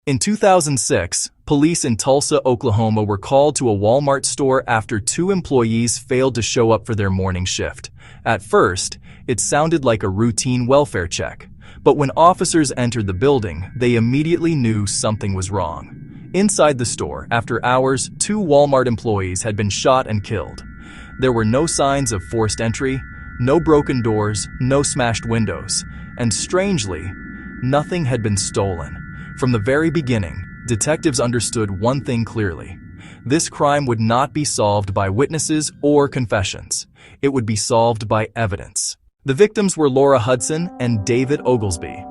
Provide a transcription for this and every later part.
In 2006, police in Tulsa, Oklahoma were called to a Walmart store after two employees failed to show up for their morning shift. At first, it sounded like a routine welfare check, but when officers entered the building, they immediately knew something was wrong. Inside the store, after hours, two Walmart employees had been shot and killed. There were no signs of forced entry, no broken doors, no smashed windows, and strangely, nothing had been stolen. From the very beginning, detectives understood one thing clearly. This crime would not be solved by witnesses or confessions. It would be solved by evidence. The victims were Laura Hudson and David Oglesby.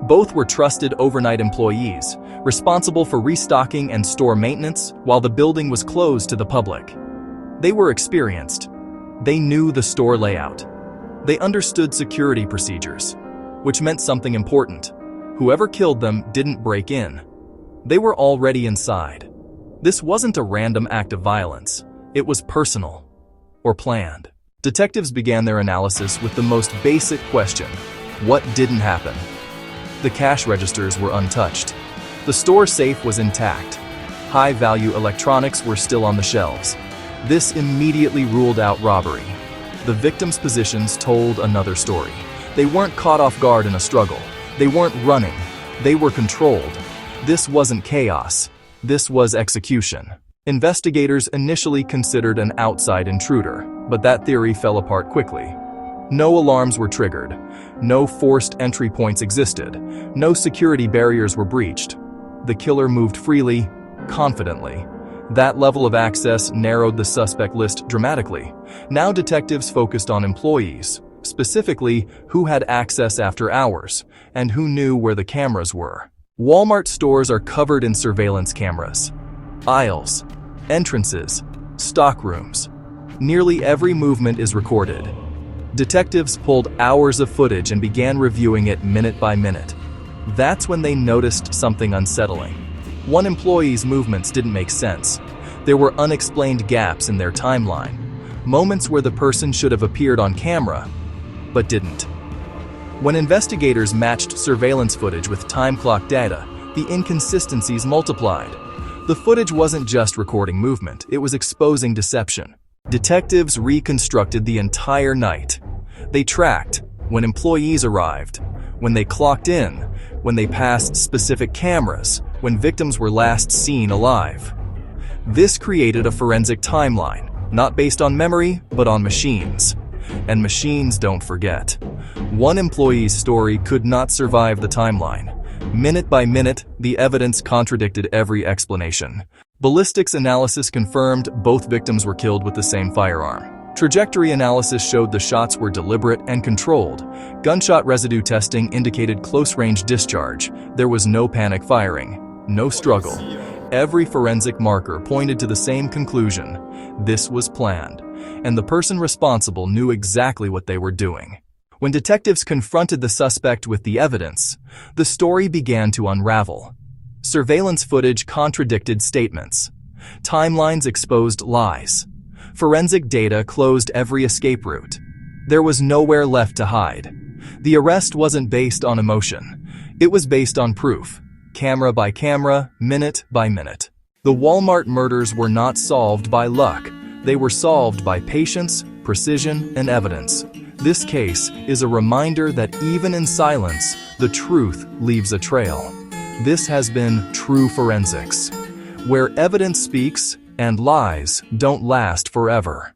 Both were trusted overnight employees, responsible for restocking and store maintenance while the building was closed to the public. They were experienced. They knew the store layout. They understood security procedures, which meant something important. Whoever killed them didn't break in. They were already inside. This wasn't a random act of violence. It was personal or planned. Detectives began their analysis with the most basic question: what didn't happen? The cash registers were untouched. The store safe was intact. High-value electronics were still on the shelves. This immediately ruled out robbery. The victims' positions told another story. They weren't caught off guard in a struggle. They weren't running. They were controlled. This wasn't chaos. This was execution. Investigators initially considered an outside intruder, but that theory fell apart quickly. No alarms were triggered. No forced entry points existed. No security barriers were breached. The killer moved freely, confidently. That level of access narrowed the suspect list dramatically. Now detectives focused on employees, specifically who had access after hours and who knew where the cameras were. Walmart stores are covered in surveillance cameras. Aisles, entrances, stock rooms. Nearly every movement is recorded. Detectives pulled hours of footage and began reviewing it minute by minute. That's when they noticed something unsettling. One employee's movements didn't make sense. There were unexplained gaps in their timeline, moments where the person should have appeared on camera, but didn't. When investigators matched surveillance footage with time clock data, the inconsistencies multiplied. The footage wasn't just recording movement, it was exposing deception. Detectives reconstructed the entire night. They tracked when employees arrived, when they clocked in, when they passed specific cameras, when victims were last seen alive. This created a forensic timeline, not based on memory, but on machines. And machines don't forget. One employee's story could not survive the timeline. Minute by minute, the evidence contradicted every explanation. Ballistics analysis confirmed both victims were killed with the same firearm. Trajectory analysis showed the shots were deliberate and controlled. Gunshot residue testing indicated close-range discharge. There was no panic firing, no struggle. Every forensic marker pointed to the same conclusion. This was planned, and the person responsible knew exactly what they were doing. When detectives confronted the suspect with the evidence, the story began to unravel. Surveillance footage contradicted statements. Timelines exposed lies. Forensic data closed every escape route. There was nowhere left to hide. The arrest wasn't based on emotion. It was based on proof, camera by camera, minute by minute. The Walmart murders were not solved by luck. They were solved by patience, precision, and evidence. This case is a reminder that even in silence, the truth leaves a trail. This has been True Forensics, where evidence speaks and lies don't last forever.